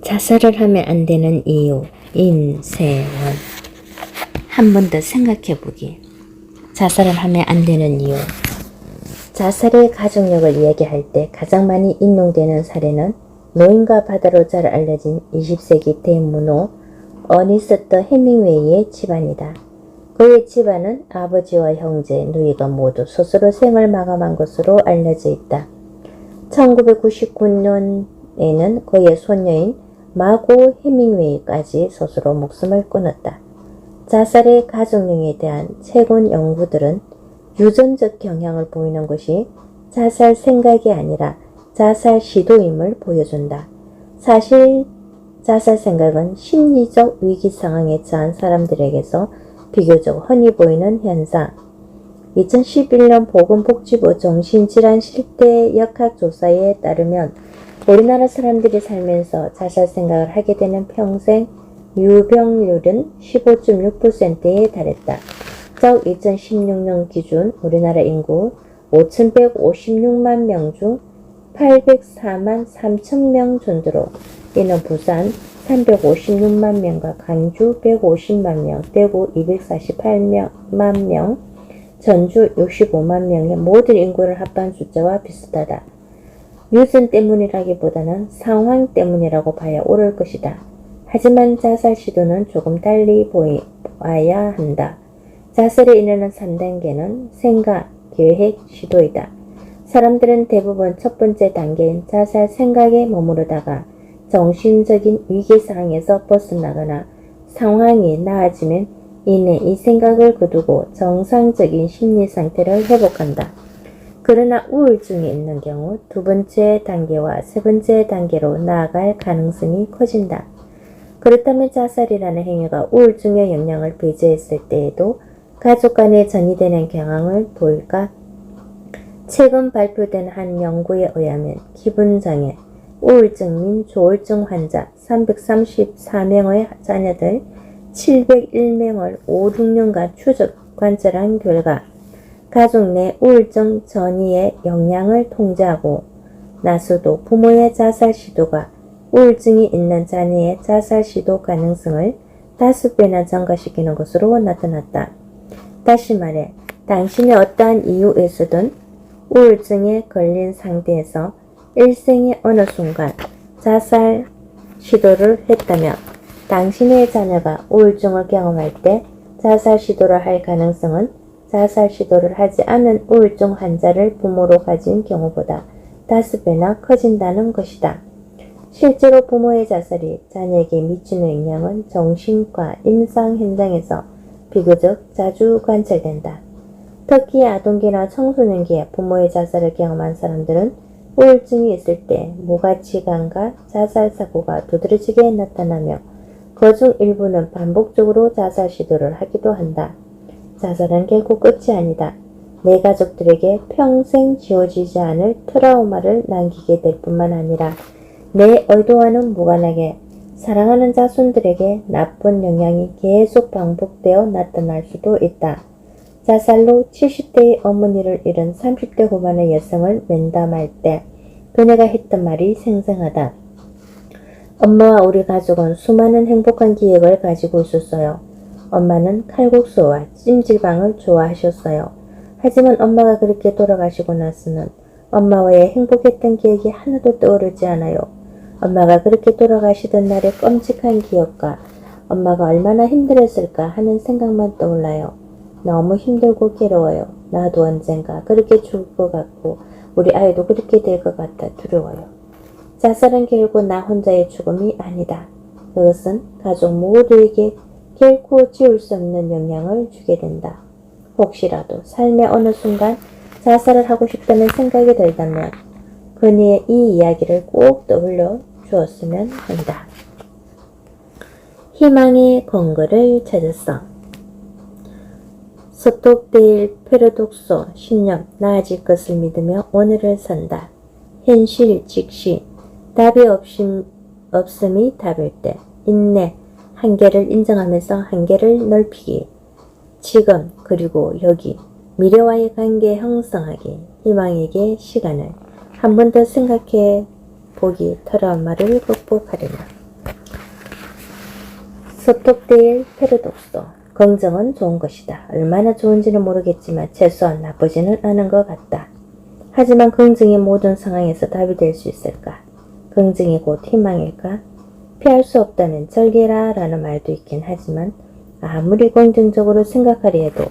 자살을 하면 안 되는 이유, 인생은. 한 번 더 생각해 보기. 자살을 하면 안 되는 이유. 자살의 가족력을 이야기할 때 가장 많이 인용되는 사례는 노인과 바다로 잘 알려진 20세기 대문호 어니스트 해밍웨이의 집안이다. 그의 집안은 아버지와 형제, 누이가 모두 스스로 생을 마감한 것으로 알려져 있다. 1999년에는 그의 손녀인 마고 해밍웨이까지 스스로 목숨을 끊었다. 자살의 가족력에 대한 최근 연구들은 유전적 경향을 보이는 것이 자살 생각이 아니라 자살 시도임을 보여준다. 사실 자살 생각은 심리적 위기 상황에 처한 사람들에게서 비교적 흔히 보이는 현상. 2011년 보건복지부 정신질환 실태 역학조사에 따르면 우리나라 사람들이 살면서 자살 생각을 하게 되는 평생 유병률은 15.6%에 달했다. 즉 2016년 기준 우리나라 인구 5,156만 명 중 804만 3천 명 정도로 이는 부산 356만 명과 광주 150만 명, 대구 248만 명, 전주 65만 명의 모든 인구를 합한 숫자와 비슷하다. 유전 때문이라기보다는 상황 때문이라고 봐야 옳을 것이다. 하지만 자살 시도는 조금 달리 보아야 한다. 자살에 이르는 3단계는 생각, 계획, 시도이다. 사람들은 대부분 첫 번째 단계인 자살 생각에 머무르다가 정신적인 위기 상황에서 벗어나거나 상황이 나아지면 이내 이 생각을 거두고 정상적인 심리 상태를 회복한다. 그러나 우울증이 있는 경우 두 번째 단계와 세 번째 단계로 나아갈 가능성이 커진다. 그렇다면 자살이라는 행위가 우울증의 영향을 배제했을 때에도 가족 간에 전이되는 경향을 보일까? 최근 발표된 한 연구에 의하면 기분장애, 우울증 및 조울증 환자 334명의 자녀들 701명을 5, 6년간 추적 관찰한 결과 가족 내 우울증 전이의 영향을 통제하고 나서도 부모의 자살 시도가 우울증이 있는 자녀의 자살 시도 가능성을 5배나 증가시키는 것으로 나타났다. 다시 말해 당신이 어떠한 이유에서든 우울증에 걸린 상태에서 일생의 어느 순간 자살 시도를 했다면 당신의 자녀가 우울증을 경험할 때 자살 시도를 할 가능성은 자살 시도를 하지 않은 우울증 환자를 부모로 가진 경우보다 5배나 커진다는 것이다. 실제로 부모의 자살이 자녀에게 미치는 영향은 정신과 임상 현장에서 비교적 자주 관찰된다. 특히 아동기나 청소년기에 부모의 자살을 경험한 사람들은 우울증이 있을 때 무가치관과 자살 사고가 두드러지게 나타나며 그중 일부는 반복적으로 자살 시도를 하기도 한다. 자살은 결국 끝이 아니다. 내 가족들에게 평생 지워지지 않을 트라우마를 남기게 될 뿐만 아니라 내 의도와는 무관하게 사랑하는 자손들에게 나쁜 영향이 계속 반복되어 나타날 수도 있다. 자살로 70대의 어머니를 잃은 30대 후반의 여성을 면담할 때 그녀가 했던 말이 생생하다. 엄마와 우리 가족은 수많은 행복한 기억을 가지고 있었어요. 엄마는 칼국수와 찜질방을 좋아하셨어요. 하지만 엄마가 그렇게 돌아가시고 나서는 엄마와의 행복했던 기억이 하나도 떠오르지 않아요. 엄마가 그렇게 돌아가시던 날의 끔찍한 기억과 엄마가 얼마나 힘들었을까 하는 생각만 떠올라요. 너무 힘들고 괴로워요. 나도 언젠가 그렇게 죽을 것 같고 우리 아이도 그렇게 될 것 같아 두려워요. 자살은 결국 나 혼자의 죽음이 아니다. 그것은 가족 모두에게 결코 지울 수 없는 영향을 주게 된다. 혹시라도 삶의 어느 순간 자살을 하고 싶다는 생각이 들다면 그녀의 이 이야기를 꼭 떠올려 주었으면 한다. 희망의 근거를 찾았어. 스톡데일 패러독소 신념 나아질 것을 믿으며 오늘을 산다. 현실 직시 답이 없음이 답일 때 인내 한계를 인정하면서 한계를 넓히기 지금 그리고 여기 미래와의 관계 형성하기 희망에게 시간을 한 번 더 생각해 보기 트라우마를 극복하려나. 소톡데일 패러독스. 긍정은 좋은 것이다. 얼마나 좋은지는 모르겠지만 최소한 나쁘지는 않은 것 같다. 하지만 긍정이 모든 상황에서 답이 될 수 있을까? 긍정이 곧 희망일까? 피할 수 없다면 절개라 라는 말도 있긴 하지만 아무리 긍정적으로 생각하려 해도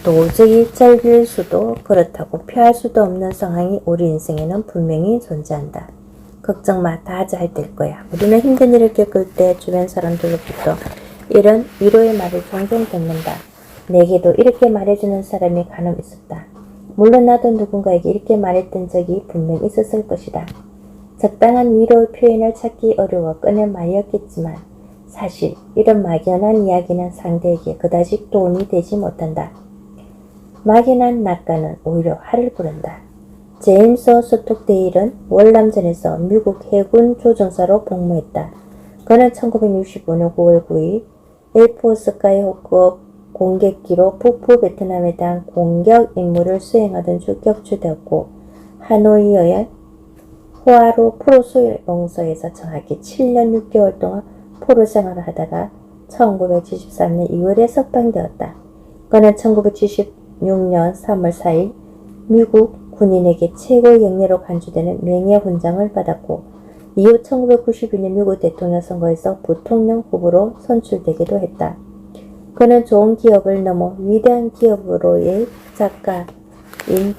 도저히 절길 수도 그렇다고 피할 수도 없는 상황이 우리 인생에는 분명히 존재한다. 걱정 마, 다 잘 될 거야. 우리는 힘든 일을 겪을 때 주변 사람들로부터 이런 위로의 말을 종종 듣는다. 내게도 이렇게 말해주는 사람이 간혹 있었다. 물론 나도 누군가에게 이렇게 말했던 적이 분명 있었을 것이다. 적당한 위로의 표현을 찾기 어려워 꺼낸 말이었겠지만 사실 이런 막연한 이야기는 상대에게 그다지 도움이 되지 못한다. 막연한 낙관은 오히려 화를 부른다. 제임스 소톡데일은 월남전에서 미국 해군 조종사로 복무했다. 그는 1965년 9월 9일 에어포스 스카이호크 공격기로 북부 베트남에 대한 공격 임무를 수행하던 중 격추되었고 하노이의 호아루 포로 수용소에서 정확히 7년 6개월 동안 포로 생활을 하다가 1973년 2월에 석방되었다. 그는 1976년 3월 4일 미국 군인에게 최고의 영예로 간주되는 명예훈장을 받았고 이후 1992년 미국 대통령 선거에서 부통령 후보로 선출되기도 했다. 그는 좋은 기업을 넘어 위대한 기업으로의 작가인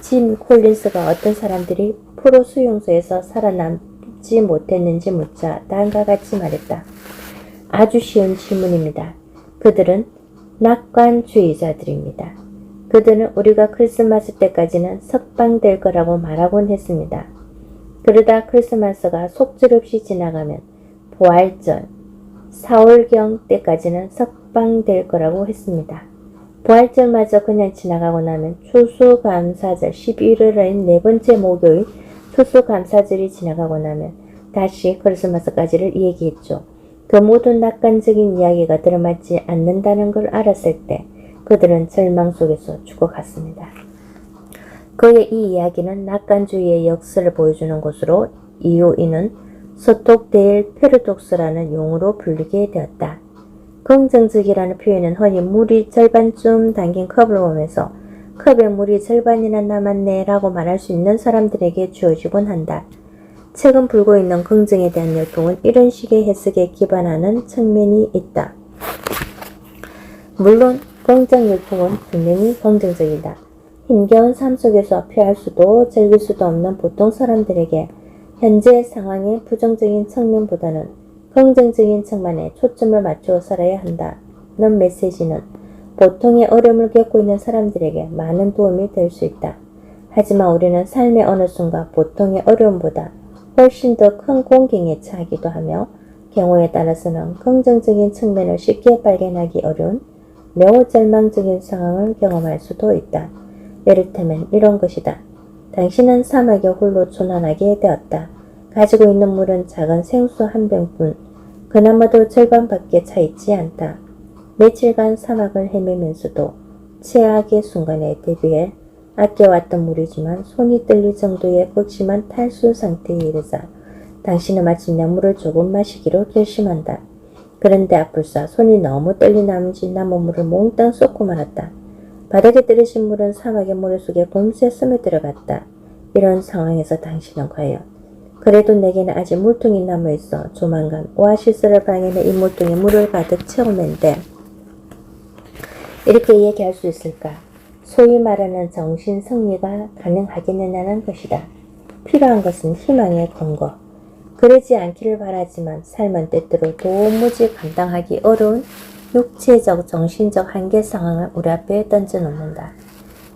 짐 콜린스가 어떤 사람들이 포로 수용소에서 살아남지 못했는지 묻자 다음과 같이 말했다. 아주 쉬운 질문입니다. 그들은 낙관주의자들입니다. 그들은 우리가 크리스마스 때까지는 석방될 거라고 말하곤 했습니다. 그러다 크리스마스가 속절없이 지나가면 부활절, 4월경 때까지는 석방될 거라고 했습니다. 부활절마저 그냥 지나가고 나면 추수감사절 11월의 네 번째 목요일 추수감사절이 지나가고 나면 다시 크리스마스까지를 얘기했죠. 그 모든 낙관적인 이야기가 들어맞지 않는다는 걸 알았을 때 그들은 절망 속에서 죽어갔습니다. 그의 이 이야기는 낙관주의의 역사를 보여주는 것으로 이후 이는 소톡데일 패러독스라는 용어로 불리게 되었다. 긍정적이라는 표현은 흔히 물이 절반쯤 담긴 컵을 보면서 컵에 물이 절반이나 남았네 라고 말할 수 있는 사람들에게 주어지곤 한다. 최근 불고 있는 긍정에 대한 열풍은 이런 식의 해석에 기반하는 측면이 있다. 물론 긍정 열풍은 분명히 긍정적이다. 힘겨운 삶 속에서 피할 수도 즐길 수도 없는 보통 사람들에게 현재 상황의 부정적인 측면보다는 긍정적인 측면에 초점을 맞추어 살아야 한다는 메시지는 보통의 어려움을 겪고 있는 사람들에게 많은 도움이 될 수 있다. 하지만 우리는 삶의 어느 순간 보통의 어려움보다 훨씬 더 큰 공경에 처하기도 하며 경우에 따라서는 긍정적인 측면을 쉽게 발견하기 어려운 매우 절망적인 상황을 경험할 수도 있다. 예를테면 이런 것이다. 당신은 사막에 홀로 초난하게 되었다. 가지고 있는 물은 작은 생수 한 병뿐, 그나마도 절반밖에 차 있지 않다. 며칠간 사막을 헤매면서도 최악의 순간에 대비해 아껴왔던 물이지만 손이 떨릴 정도의 극심한 탈수 상태에 이르자 당신은 마침내 물을 조금 마시기로 결심한다. 그런데 아플싸 손이 너무 떨린 나머지 남은 물을 몽땅 쏟고 말았다. 바닥에 떨어진 물은 사막의 모래속에 금세 스며들어갔다. 이런 상황에서 당신은 과연 그래도 내게는 아직 물통이 남아있어 조만간 오아시스를 방해내 이 물통에 물을 가득 채우면 돼. 이렇게 얘기할 수 있을까? 소위 말하는 정신 승리가 가능하겠느냐는 것이다. 필요한 것은 희망의 근거. 그러지 않기를 바라지만 삶은 때때로 도무지 감당하기 어려운 육체적, 정신적 한계 상황을 우리 앞에 던져놓는다.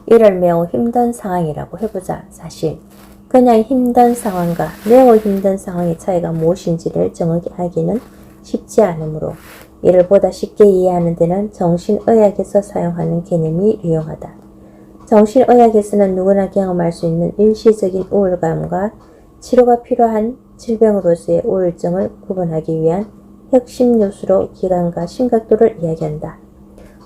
이를 매우 힘든 상황이라고 해보자. 사실 그냥 힘든 상황과 매우 힘든 상황의 차이가 무엇인지를 정하기는 쉽지 않으므로 이를 보다 쉽게 이해하는 데는 정신의학에서 사용하는 개념이 유용하다. 정신의학에서는 누구나 경험할 수 있는 일시적인 우울감과 치료가 필요한 질병으로서의 우울증을 구분하기 위한 핵심 요소로 기간과 심각도를 이야기한다.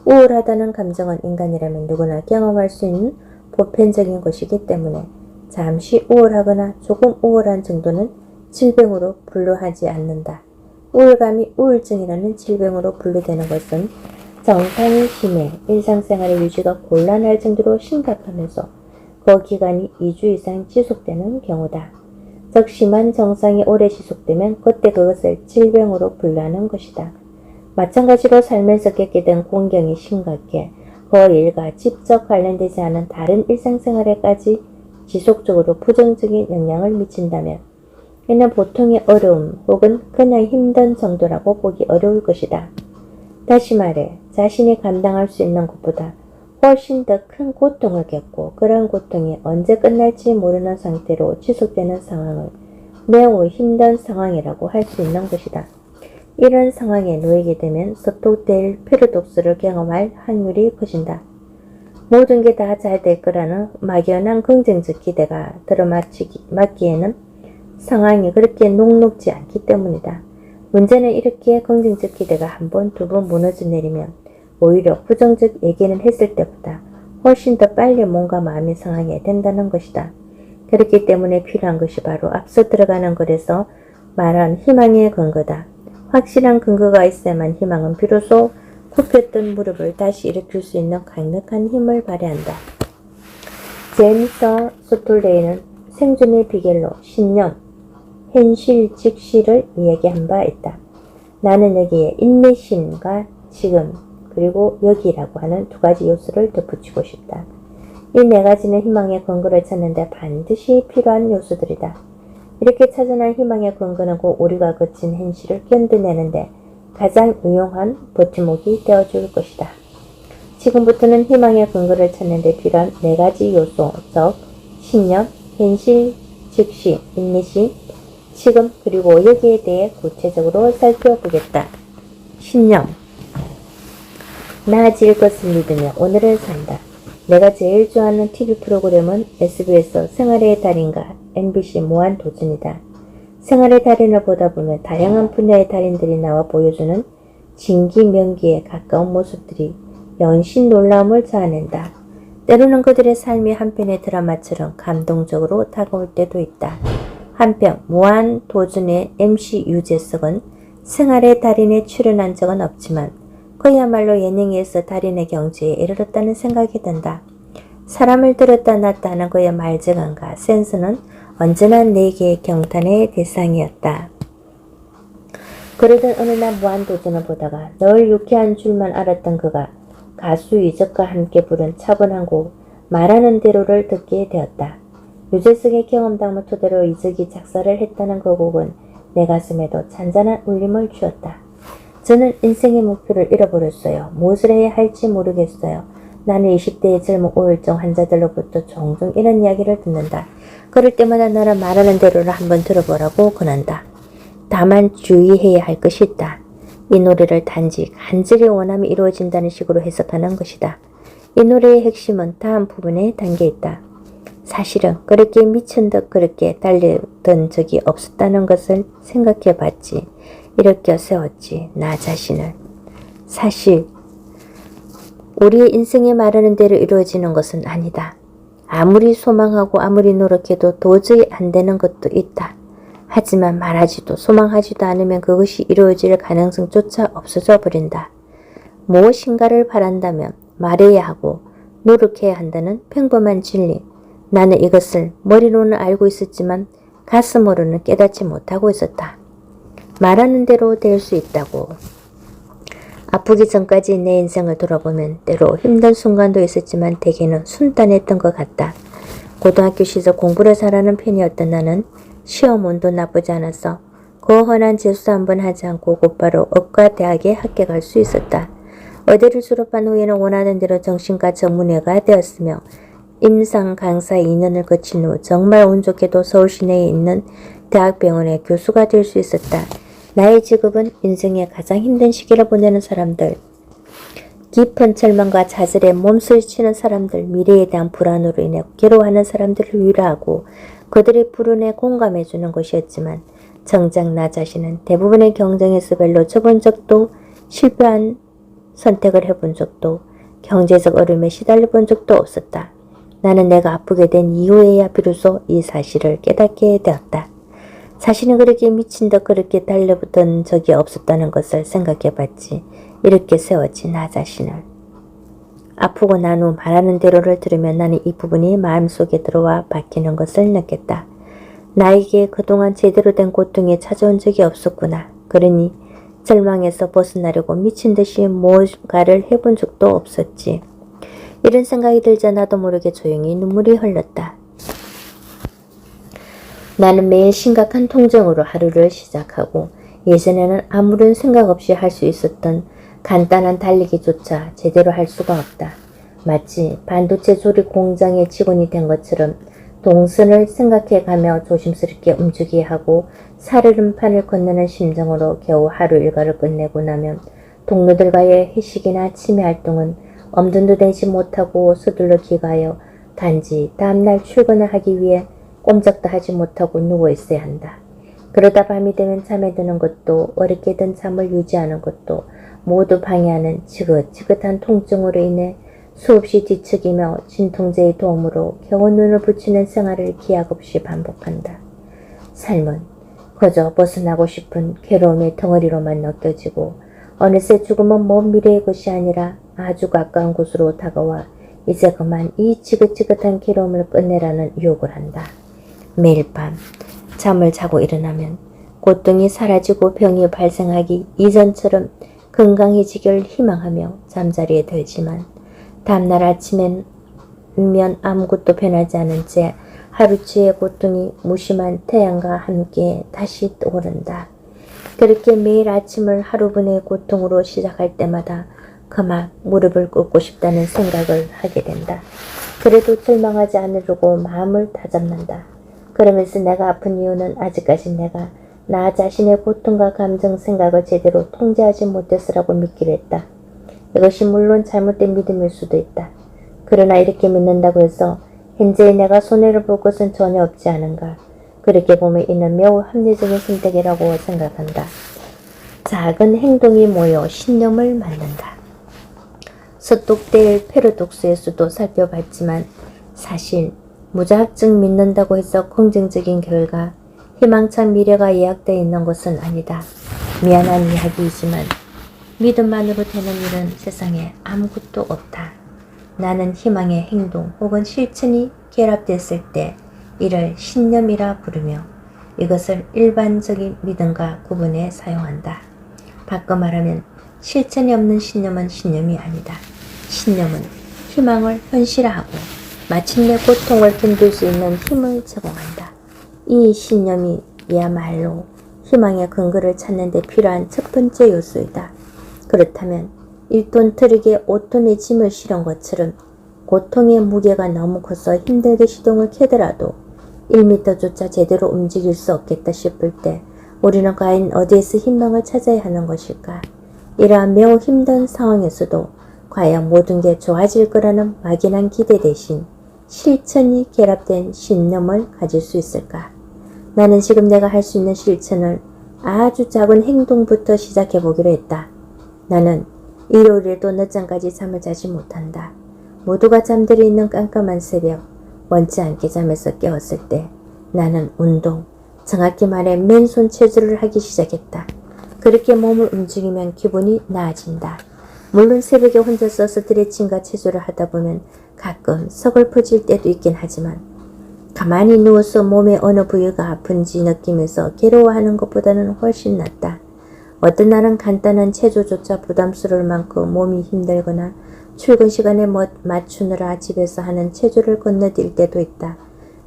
우울하다는 감정은 인간이라면 누구나 경험할 수 있는 보편적인 것이기 때문에 잠시 우울하거나 조금 우울한 정도는 질병으로 분류하지 않는다. 우울감이 우울증이라는 질병으로 분류되는 것은 정상이 심해 일상생활의 유지가 곤란할 정도로 심각하면서 그 기간이 2주 이상 지속되는 경우다. 즉 심한 정상이 오래 지속되면 그때 그것을 질병으로 분류하는 것이다. 마찬가지로 살면서 겪게 된 공경이 심각해 그 일과 직접 관련되지 않은 다른 일상생활에까지 지속적으로 부정적인 영향을 미친다면 이는 보통의 어려움 혹은 그냥 힘든 정도라고 보기 어려울 것이다. 다시 말해 자신이 감당할 수 있는 것보다 훨씬 더 큰 고통을 겪고 그런 고통이 언제 끝날지 모르는 상태로 지속되는 상황을 매우 힘든 상황이라고 할 수 있는 것이다. 이런 상황에 놓이게 되면 소독될 패러독스를 경험할 확률이 커진다. 모든 게 다 잘 될 거라는 막연한 긍정적 기대가 들어맞기에는 상황이 그렇게 녹록지 않기 때문이다. 문제는 이렇게 긍정적 기대가 한 번, 두 번 무너져 내리면 오히려 부정적 얘기는 했을 때보다 훨씬 더 빨리 몸과 마음이 상하게 된다는 것이다. 그렇기 때문에 필요한 것이 바로 앞서 들어가는 글에서 말한 희망의 근거다. 확실한 근거가 있어야만 희망은 비로소 굽혔던 무릎을 다시 일으킬 수 있는 강력한 힘을 발휘한다. 제임스 소톨레이는 생존의 비결로 신념, 현실, 직시를 이야기한 바 있다. 나는 여기에 인내심과 지금, 그리고 여기라고 하는 두 가지 요소를 덧붙이고 싶다. 이 네 가지는 희망의 근거를 찾는데 반드시 필요한 요소들이다. 이렇게 찾아낸 희망의 근거는 곧 우리가 거친 현실을 견뎌내는데 가장 유용한 버팀목이 되어줄 것이다. 지금부터는 희망의 근거를 찾는 데 필요한 네 가지 요소, 즉 신념, 현실, 즉시, 인내심, 지금, 그리고 여기에 대해 구체적으로 살펴보겠다. 신념. 나아질 것을 믿으며 오늘을 산다. 내가 제일 좋아하는 TV 프로그램은 SBS 생활의 달인과 MBC 무한도전이다. 생활의 달인을 보다 보면 다양한 분야의 달인들이 나와 보여주는 진기명기에 가까운 모습들이 연신 놀라움을 자아낸다. 때로는 그들의 삶이 한편의 드라마처럼 감동적으로 다가올 때도 있다. 한편 무한도전의 MC 유재석은 생활의 달인에 출연한 적은 없지만 그야말로 예능에서 달인의 경지에 이르렀다는 생각이 든다. 사람을 들었다 놨다 하는 그의 말재간과 센스는 언제나 내게 경탄의 대상이었다. 그러던 어느 날 무한도전을 보다가 늘 유쾌한 줄만 알았던 그가 가수 이적과 함께 부른 차분한 곡 말하는 대로를 듣게 되었다. 유재석의 경험담을 토대로 이적이 작사를 했다는 그 곡은 내 가슴에도 잔잔한 울림을 주었다. 저는 인생의 목표를 잃어버렸어요. 무엇을 해야 할지 모르겠어요. 나는 20대의 젊은 우울증 환자들로부터 종종 이런 이야기를 듣는다. 그럴 때마다 나는 말하는 대로를 한번 들어보라고 권한다. 다만 주의해야 할 것이 있다. 이 노래를 단지 간절히 원함이 이루어진다는 식으로 해석하는 것이다. 이 노래의 핵심은 다음 부분에 담겨 있다. 사실은 그렇게 미친 듯 그렇게 달리던 적이 없었다는 것을 생각해 봤지. 일으켜 세웠지. 나 자신을. 사실 우리의 인생에 말하는 대로 이루어지는 것은 아니다. 아무리 소망하고 아무리 노력해도 도저히 안 되는 것도 있다. 하지만 말하지도 소망하지도 않으면 그것이 이루어질 가능성조차 없어져 버린다. 무엇인가를 바란다면 말해야 하고 노력해야 한다는 평범한 진리. 나는 이것을 머리로는 알고 있었지만 가슴으로는 깨닫지 못하고 있었다. 말하는 대로 될 수 있다고. 아프기 전까지 내 인생을 돌아보면 때로 힘든 순간도 있었지만 대개는 순탄했던 것 같다. 고등학교 시절 공부를 잘하는 편이었던 나는 시험 운도 나쁘지 않아서 그 훤한 재수 한번 하지 않고 곧바로 의과 대학에 합격할 수 있었다. 의대를 졸업한 후에는 원하는 대로 정신과 전문의가 되었으며 임상 강사 2년을 거친 후 정말 운 좋게도 서울 시내에 있는 대학병원의 교수가 될 수 있었다. 나의 직업은 인생의 가장 힘든 시기를 보내는 사람들, 깊은 절망과 좌절에 몸서리치는 사람들, 미래에 대한 불안으로 인해 괴로워하는 사람들을 위로하고 그들의 불운에 공감해주는 것이었지만 정작 나 자신은 대부분의 경쟁에서 별로 져본 적도 실패한 선택을 해본 적도 경제적 어려움에 시달려본 적도 없었다. 나는 내가 아프게 된 이후에야 비로소 이 사실을 깨닫게 되었다. 자신은 그렇게 미친 듯 그렇게 달려붙은 적이 없었다는 것을 생각해봤지. 이렇게 세웠지 나 자신을. 아프고 난 후 말하는 대로를 들으면 나는 이 부분이 마음속에 들어와 박히는 것을 느꼈다. 나에게 그동안 제대로 된 고통이 찾아온 적이 없었구나. 그러니 절망에서 벗어나려고 미친 듯이 뭔가를 해본 적도 없었지. 이런 생각이 들자 나도 모르게 조용히 눈물이 흘렀다. 나는 매일 심각한 통증으로 하루를 시작하고 예전에는 아무런 생각 없이 할 수 있었던 간단한 달리기조차 제대로 할 수가 없다. 마치 반도체 조립 공장의 직원이 된 것처럼 동선을 생각해가며 조심스럽게 움직여야 하고 살얼음판을 건너는 심정으로 겨우 하루 일과를 끝내고 나면 동료들과의 회식이나 취미 활동은 엄두도 내지 못하고 서둘러 귀가하여 단지 다음날 출근을 하기 위해 꼼짝도 하지 못하고 누워있어야 한다. 그러다 밤이 되면 잠에 드는 것도 어렵게든 잠을 유지하는 것도 모두 방해하는 지긋지긋한 통증으로 인해 수없이 뒤척이며 진통제의 도움으로 겨우 눈을 붙이는 생활을 기약 없이 반복한다. 삶은 그저 벗어나고 싶은 괴로움의 덩어리로만 느껴지고 어느새 죽음은 먼 미래의 것이 아니라 아주 가까운 곳으로 다가와 이제 그만 이 지긋지긋한 괴로움을 끝내라는 유혹을 한다. 매일 밤 잠을 자고 일어나면 고통이 사라지고 병이 발생하기 이전처럼 건강해지길 희망하며 잠자리에 들지만 다음날 아침엔 아무것도 변하지 않은 채 하루치의 고통이 무심한 태양과 함께 다시 떠오른다. 그렇게 매일 아침을 하루분의 고통으로 시작할 때마다 그만 무릎을 꿇고 싶다는 생각을 하게 된다. 그래도 절망하지 않으려고 마음을 다잡는다. 그러면서 내가 아픈 이유는 아직까지 내가 나 자신의 고통과 감정 생각을 제대로 통제하지 못해서라고 믿기로 했다. 이것이 물론 잘못된 믿음일 수도 있다. 그러나 이렇게 믿는다고 해서 현재 내가 손해를 볼 것은 전혀 없지 않은가. 그렇게 보면 이는 매우 합리적인 선택이라고 생각한다. 작은 행동이 모여 신념을 만든다. 서독될 패러독스에서도 살펴봤지만 사실 무자학증 믿는다고 해서 긍정적인 결과 희망찬 미래가 예약되어 있는 것은 아니다. 미안한 이야기이지만 믿음만으로 되는 일은 세상에 아무것도 없다. 나는 희망의 행동 혹은 실천이 결합됐을 때 이를 신념이라 부르며 이것을 일반적인 믿음과 구분해 사용한다. 바꿔 말하면 실천이 없는 신념은 신념이 아니다. 신념은 희망을 현실화하고 마침내 고통을 견딜 수 있는 힘을 제공한다. 이 신념이야말로 희망의 근거를 찾는 데 필요한 첫 번째 요소이다. 그렇다면 1톤 트럭에 5톤의 짐을 실은 것처럼 고통의 무게가 너무 커서 힘들게 시동을 켜더라도 1m조차 제대로 움직일 수 없겠다 싶을 때 우리는 과연 어디에서 희망을 찾아야 하는 것일까? 이러한 매우 힘든 상황에서도 과연 모든 게 좋아질 거라는 막연한 기대 대신 실천이 결합된 신념을 가질 수 있을까? 나는 지금 내가 할 수 있는 실천을 아주 작은 행동부터 시작해 보기로 했다. 나는 일요일에도 늦잠까지 잠을 자지 못한다. 모두가 잠들어 있는 깜깜한 새벽, 원치 않게 잠에서 깨었을 때 나는 운동, 정확히 말해 맨손 체조를 하기 시작했다. 그렇게 몸을 움직이면 기분이 나아진다. 물론 새벽에 혼자서 스트레칭과 체조를 하다 보면 가끔 서글퍼질 때도 있긴 하지만 가만히 누워서 몸의 어느 부위가 아픈지 느끼면서 괴로워하는 것보다는 훨씬 낫다. 어떤 날은 간단한 체조조차 부담스러울 만큼 몸이 힘들거나 출근 시간에 맞추느라 집에서 하는 체조를 건너뛸 때도 있다.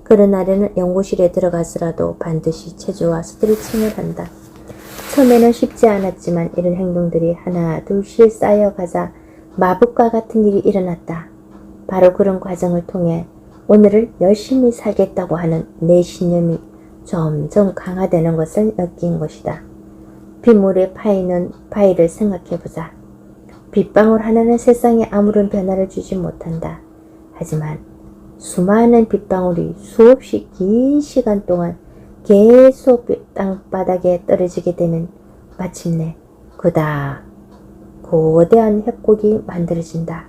그런 날에는 연구실에 들어가서라도 반드시 체조와 스트레칭을 한다. 처음에는 쉽지 않았지만 이런 행동들이 하나 둘씩 쌓여가자 마법과 같은 일이 일어났다. 바로 그런 과정을 통해 오늘을 열심히 살겠다고 하는 내 신념이 점점 강화되는 것을 느낀 것이다. 빗물에 파이는 바위를 생각해보자. 빗방울 하나는 세상에 아무런 변화를 주지 못한다. 하지만 수많은 빗방울이 수없이 긴 시간 동안 계속 땅바닥에 떨어지게 되면 마침내 그다 거대한 협곡이 만들어진다.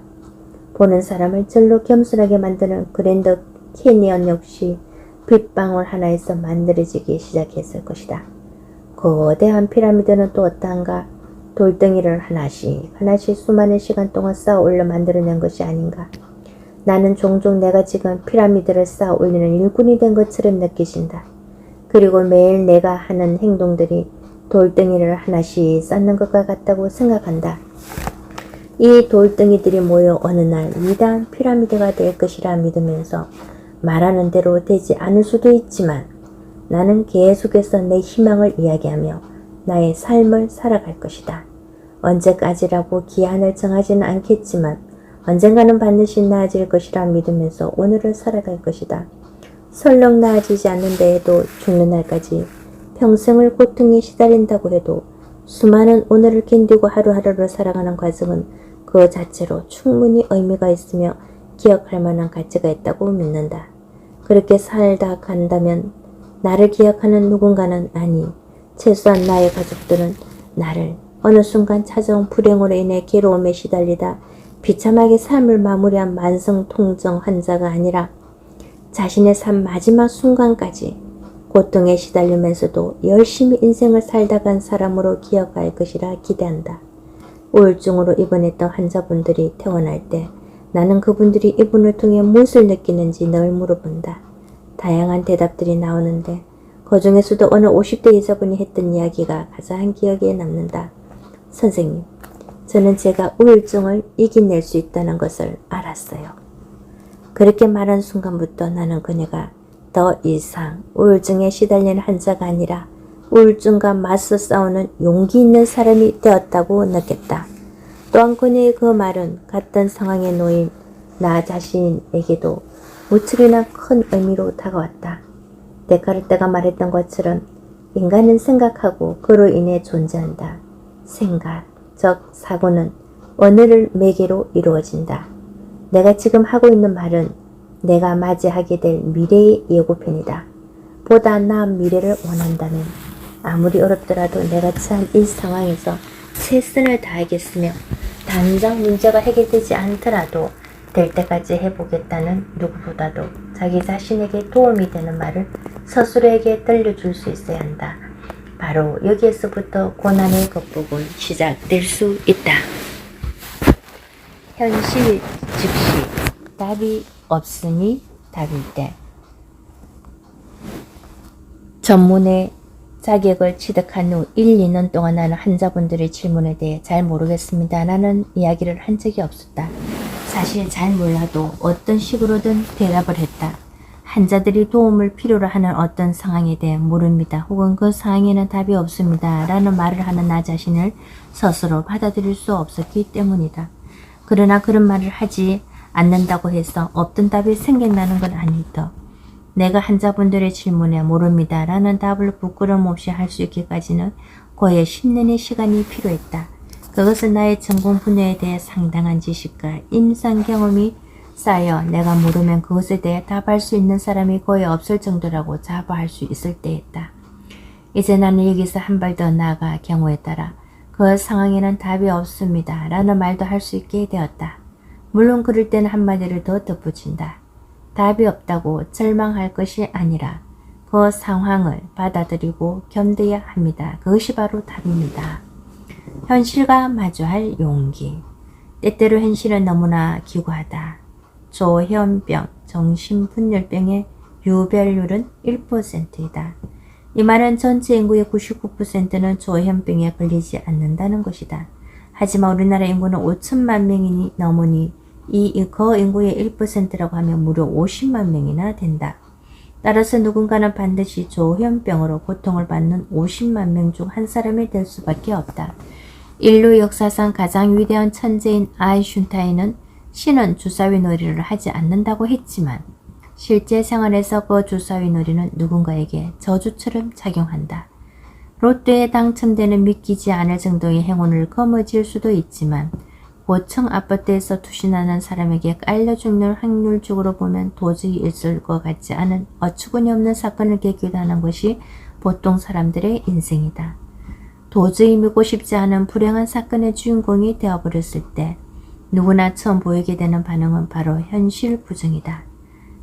보는 사람을 절로 겸손하게 만드는 그랜드 캐니언 역시 빗방울 하나에서 만들어지기 시작했을 것이다. 거대한 피라미드는 또 어떠한가? 돌덩이를 하나씩 하나씩 수많은 시간 동안 쌓아 올려 만들어낸 것이 아닌가? 나는 종종 내가 지금 피라미드를 쌓아 올리는 일꾼이 된 것처럼 느껴진다. 그리고 매일 내가 하는 행동들이 돌덩이를 하나씩 쌓는 것과 같다고 생각한다. 이 돌덩이들이 모여 어느 날 위대한 피라미드가 될 것이라 믿으면서 말하는 대로 되지 않을 수도 있지만 나는 계속해서 내 희망을 이야기하며 나의 삶을 살아갈 것이다. 언제까지라고 기한을 정하지는 않겠지만 언젠가는 반드시 나아질 것이라 믿으면서 오늘을 살아갈 것이다. 설령 나아지지 않는다 해도 죽는 날까지 평생을 고통에 시달린다고 해도 수많은 오늘을 견디고 하루하루를 살아가는 과정은 그 자체로 충분히 의미가 있으며 기억할 만한 가치가 있다고 믿는다. 그렇게 살다 간다면 나를 기억하는 누군가는 아니 최소한 나의 가족들은 나를 어느 순간 찾아온 불행으로 인해 괴로움에 시달리다 비참하게 삶을 마무리한 만성통증 환자가 아니라 자신의 삶 마지막 순간까지 고통에 시달리면서도 열심히 인생을 살다 간 사람으로 기억할 것이라 기대한다. 우울증으로 입원했던 환자분들이 퇴원할 때 나는 그분들이 이분을 통해 무엇을 느끼는지 늘 물어본다. 다양한 대답들이 나오는데 그 중에서도 어느 50대 여자분이 했던 이야기가 가장 기억에 남는다. 선생님, 저는 제가 우울증을 이겨낼 수 있다는 것을 알았어요. 그렇게 말한 순간부터 나는 그녀가 더 이상 우울증에 시달리는 환자가 아니라 우울증과 맞서 싸우는 용기 있는 사람이 되었다고 느꼈다. 또한 그녀의 그 말은 같은 상황에 놓인 나 자신에게도 무척이나 큰 의미로 다가왔다. 데카르트가 말했던 것처럼 인간은 생각하고 그로 인해 존재한다. 생각, 즉 사고는 오늘을 매개로 이루어진다. 내가 지금 하고 있는 말은 내가 맞이하게 될 미래의 예고편이다. 보다 나은 미래를 원한다면 아무리 어렵더라도 내가 처한 이 상황에서 최선을 다하겠으며 당장 문제가 해결되지 않더라도 될 때까지 해보겠다는 누구보다도 자기 자신에게 도움이 되는 말을 스스로에게 들려줄 수 있어야 한다. 바로 여기에서부터 고난의 극복은 시작될 수 있다. 현실 즉시 답이 없으니 답일 때 전문의 자격을 취득한 후 1, 2년 동안 나는 환자분들의 질문에 대해 잘 모르겠습니다 라는 이야기를 한 적이 없었다. 사실 잘 몰라도 어떤 식으로든 대답을 했다. 환자들이 도움을 필요로 하는 어떤 상황에 대해 모릅니다 혹은 그 상황에는 답이 없습니다 라는 말을 하는 나 자신을 스스로 받아들일 수 없었기 때문이다. 그러나 그런 말을 하지 않는다고 해서 없던 답이 생각나는 건 아니다. 내가 환자분들의 질문에 모릅니다 라는 답을 부끄럼 없이 할 수 있기까지는 거의 10년의 시간이 필요했다. 그것은 나의 전공 분야에 대해 상당한 지식과 임상 경험이 쌓여 내가 모르면 그것에 대해 답할 수 있는 사람이 거의 없을 정도라고 자부할 수 있을 때였다. 이제 나는 여기서 한 발 더 나아가 경우에 따라 그 상황에는 답이 없습니다 라는 말도 할 수 있게 되었다. 물론 그럴 때는 한마디를 더 덧붙인다. 답이 없다고 절망할 것이 아니라 그 상황을 받아들이고 견뎌야 합니다. 그것이 바로 답입니다. 현실과 마주할 용기. 때때로 현실은 너무나 기구하다. 조현병, 정신분열병의 유별률은 1%이다. 이 말은 전체 인구의 99%는 조현병에 걸리지 않는다는 것이다. 하지만 우리나라 인구는 5천만 명이 넘으니 그 인구의 1%라고 하면 무려 50만 명이나 된다. 따라서 누군가는 반드시 조현병으로 고통을 받는 50만 명 중 한 사람이 될 수밖에 없다. 인류 역사상 가장 위대한 천재인 아인슈타인은 신은 주사위 놀이를 하지 않는다고 했지만 실제 생활에서 그 주사위 놀이는 누군가에게 저주처럼 작용한다. 로또에 당첨되는 믿기지 않을 정도의 행운을 거머쥘 수도 있지만 고층 아파트에서 투신하는 사람에게 깔려 죽는 확률적으로 보면 도저히 있을 것 같지 않은 어처구니 없는 사건을 계기도 하는 것이 보통 사람들의 인생이다. 도저히 믿고 싶지 않은 불행한 사건의 주인공이 되어버렸을 때 누구나 처음 보이게 되는 반응은 바로 현실 부정이다.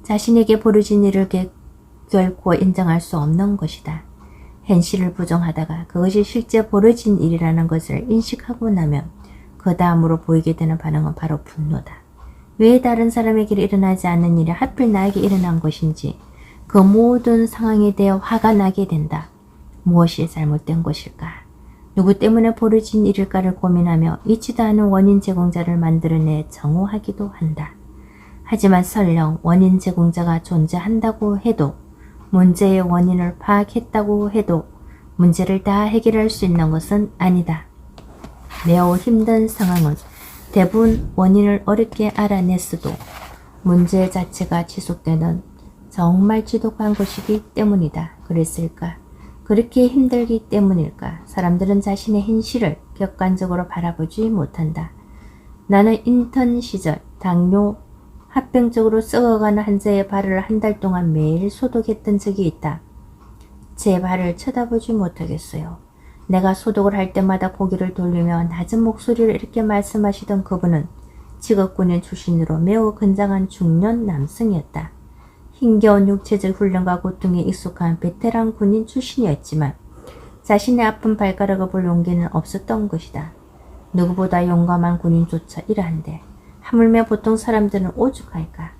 자신에게 벌어진 일을 결코 인정할 수 없는 것이다. 현실을 부정하다가 그것이 실제 벌어진 일이라는 것을 인식하고 나면 그 다음으로 보이게 되는 반응은 바로 분노다. 왜 다른 사람에게 일어나지 않는 일이 하필 나에게 일어난 것인지 그 모든 상황에 대해 화가 나게 된다. 무엇이 잘못된 것일까? 누구 때문에 벌어진 일일까를 고민하며 있지도 않은 원인 제공자를 만들어내 정오하기도 한다. 하지만 설령 원인 제공자가 존재한다고 해도 문제의 원인을 파악했다고 해도 문제를 다 해결할 수 있는 것은 아니다. 매우 힘든 상황은 대부분 원인을 어렵게 알아냈어도 문제 자체가 지속되는 정말 지독한 것이기 때문이다. 그랬을까? 그렇게 힘들기 때문일까? 사람들은 자신의 현실을 객관적으로 바라보지 못한다. 나는 인턴 시절 당뇨 합병적으로 썩어가는 환자의 발을 한 달 동안 매일 소독했던 적이 있다. 제 발을 쳐다보지 못하겠어요. 내가 소독을 할 때마다 고개를 돌리며 낮은 목소리로 이렇게 말씀하시던 그분은 직업군인 출신으로 매우 건장한 중년 남성이었다. 힘겨운 육체적 훈련과 고통에 익숙한 베테랑 군인 출신이었지만 자신의 아픈 발가락을 볼 용기는 없었던 것이다. 누구보다 용감한 군인조차 이러한데 하물며 보통 사람들은 오죽할까.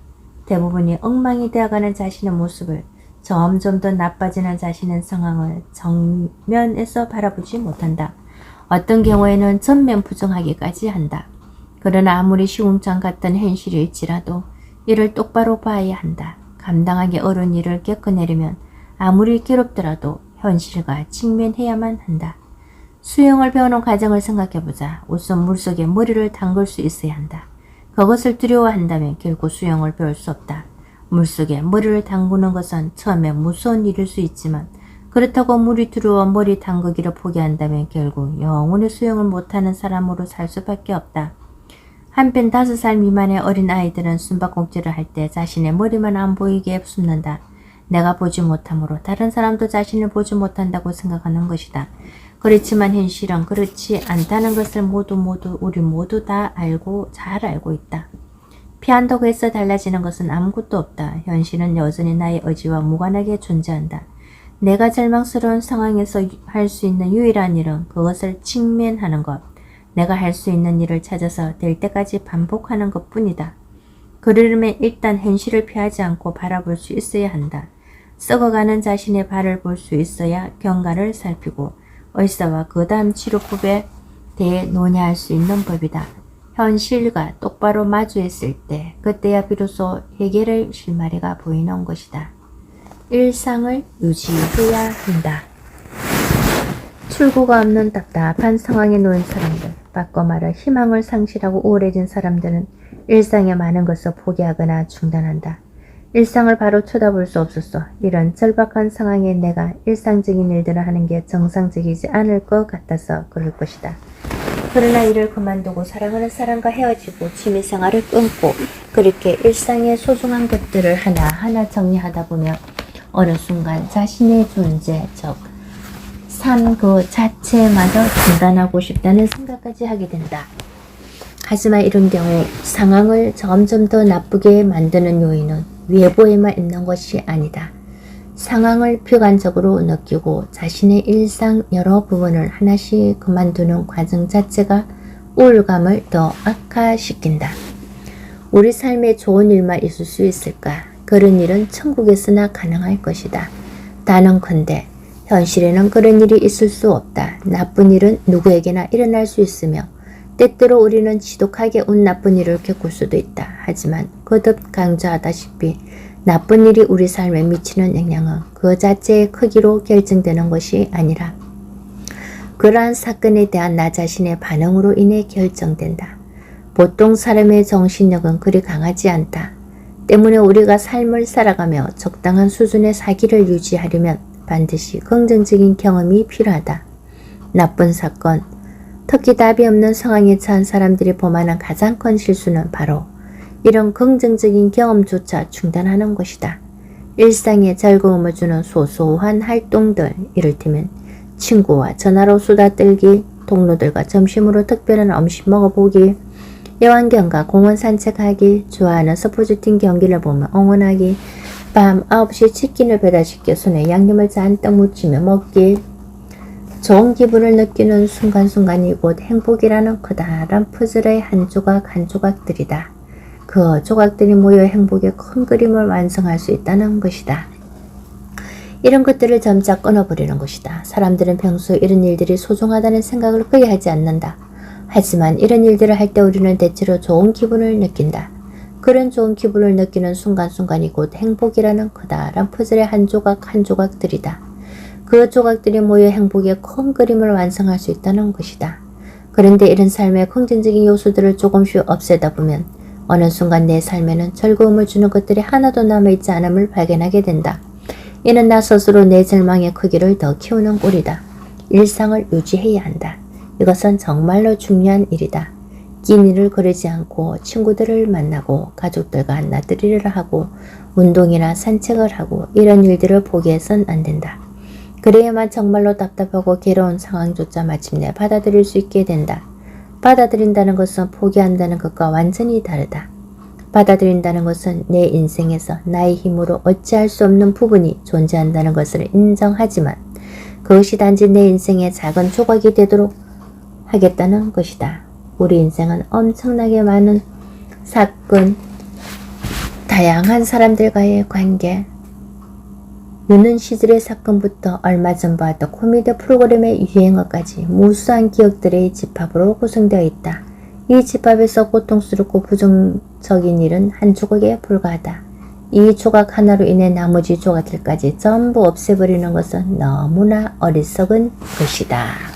대부분이 엉망이 되어가는 자신의 모습을 점점 더 나빠지는 자신의 상황을 정면에서 바라보지 못한다. 어떤 경우에는 전면 부정하기까지 한다. 그러나 아무리 시궁창 같던 현실일지라도 이를 똑바로 봐야 한다. 감당하기 어려운 일을 겪어내려면 아무리 괴롭더라도 현실과 직면해야만 한다. 수영을 배우는 과정을 생각해보자. 우선 물속에 머리를 담글 수 있어야 한다. 그것을 두려워한다면 결코 수영을 배울 수 없다. 물속에 머리를 담그는 것은 처음에 무서운 일일 수 있지만 그렇다고 물이 두려워 머리 담그기를 포기한다면 결국 영원히 수영을 못하는 사람으로 살 수밖에 없다. 한편 5살 미만의 어린 아이들은 숨바꼭질을 할 때 자신의 머리만 안 보이게 숨는다. 내가 보지 못하므로 다른 사람도 자신을 보지 못한다고 생각하는 것이다. 그렇지만 현실은 그렇지 않다는 것을 우리 모두 다 잘 알고 있다. 피한다고 해서 달라지는 것은 아무것도 없다. 현실은 여전히 나의 의지와 무관하게 존재한다. 내가 절망스러운 상황에서 할 수 있는 유일한 일은 그것을 직면하는 것. 내가 할 수 있는 일을 찾아서 될 때까지 반복하는 것뿐이다. 그러려면 일단 현실을 피하지 않고 바라볼 수 있어야 한다. 썩어가는 자신의 발을 볼 수 있어야 경과를 살피고 의사와 그 다음 치료법에 대해 논의할 수 있는 법이다. 현실과 똑바로 마주했을 때 그때야 비로소 해결의 실마리가 보이는 것이다. 일상을 유지해야 한다. 출구가 없는 답답한 상황에 놓인 사람들, 바꿔 말해 희망을 상실하고 우울해진 사람들은 일상의 많은 것을 포기하거나 중단한다. 일상을 바로 쳐다볼 수 없었어. 이런 절박한 상황에 내가 일상적인 일들을 하는 게 정상적이지 않을 것 같아서 그럴 것이다. 그러나 일을 그만두고 사랑하는 사람과 헤어지고 취미생활을 끊고 그렇게 일상의 소중한 것들을 하나하나 정리하다 보면 어느 순간 자신의 존재, 즉 삶 그 자체마저 중단하고 싶다는 생각까지 하게 된다. 하지만 이런 경우 상황을 점점 더 나쁘게 만드는 요인은 외부에만 있는 것이 아니다. 상황을 비관적으로 느끼고 자신의 일상 여러 부분을 하나씩 그만두는 과정 자체가 우울감을 더 악화시킨다. 우리 삶에 좋은 일만 있을 수 있을까? 그런 일은 천국에서나 가능할 것이다. 단언컨대 현실에는 그런 일이 있을 수 없다. 나쁜 일은 누구에게나 일어날 수 있으며 때때로 우리는 지독하게 운 나쁜 일을 겪을 수도 있다. 하지만 거듭 강조하다시피 나쁜 일이 우리 삶에 미치는 영향은 그 자체의 크기로 결정되는 것이 아니라 그러한 사건에 대한 나 자신의 반응으로 인해 결정된다. 보통 사람의 정신력은 그리 강하지 않다. 때문에 우리가 삶을 살아가며 적당한 수준의 사기를 유지하려면 반드시 긍정적인 경험이 필요하다. 나쁜 사건, 특히 답이 없는 상황에 처한 사람들이 범하는 가장 큰 실수는 바로 이런 긍정적인 경험조차 중단하는 것이다. 일상에 즐거움을 주는 소소한 활동들, 이를테면 친구와 전화로 수다 떨기, 동료들과 점심으로 특별한 음식 먹어보기, 애완견과 공원 산책하기, 좋아하는 스포츠팀 경기를 보며 응원하기, 밤 9시 치킨을 배달시켜 손에 양념을 잔뜩 묻히며 먹길. 좋은 기분을 느끼는 순간순간이 곧 행복이라는 커다란 퍼즐의 한 조각 한 조각들이다. 그 조각들이 모여 행복의 큰 그림을 완성할 수 있다는 것이다. 이런 것들을 점차 끊어버리는 것이다. 사람들은 평소 이런 일들이 소중하다는 생각을 거의 하지 않는다. 하지만 이런 일들을 할 때 우리는 대체로 좋은 기분을 느낀다. 그런 좋은 기분을 느끼는 순간순간이 곧 행복이라는 커다란 퍼즐의 한 조각 한 조각들이다. 그 조각들이 모여 행복의 큰 그림을 완성할 수 있다는 것이다. 그런데 이런 삶의 긍정적인 요소들을 조금씩 없애다 보면 어느 순간 내 삶에는 즐거움을 주는 것들이 하나도 남아있지 않음을 발견하게 된다. 이는 나 스스로 내 절망의 크기를 더 키우는 꼴이다. 일상을 유지해야 한다. 이것은 정말로 중요한 일이다. 긴 일을 거르지 않고 친구들을 만나고 가족들과 나들이를 하고 운동이나 산책을 하고 이런 일들을 포기해선 안 된다. 그래야만 정말로 답답하고 괴로운 상황조차 마침내 받아들일 수 있게 된다. 받아들인다는 것은 포기한다는 것과 완전히 다르다. 받아들인다는 것은 내 인생에서 나의 힘으로 어찌할 수 없는 부분이 존재한다는 것을 인정하지만 그것이 단지 내 인생의 작은 조각이 되도록 하겠다는 것이다. 우리 인생은 엄청나게 많은 사건, 다양한 사람들과의 관계, 유는 시절의 사건부터 얼마 전 봤던 코미디 프로그램의 유행어까지 무수한 기억들의 집합으로 구성되어 있다. 이 집합에서 고통스럽고 부정적인 일은 한 조각에 불과하다. 이 조각 하나로 인해 나머지 조각들까지 전부 없애버리는 것은 너무나 어리석은 것이다.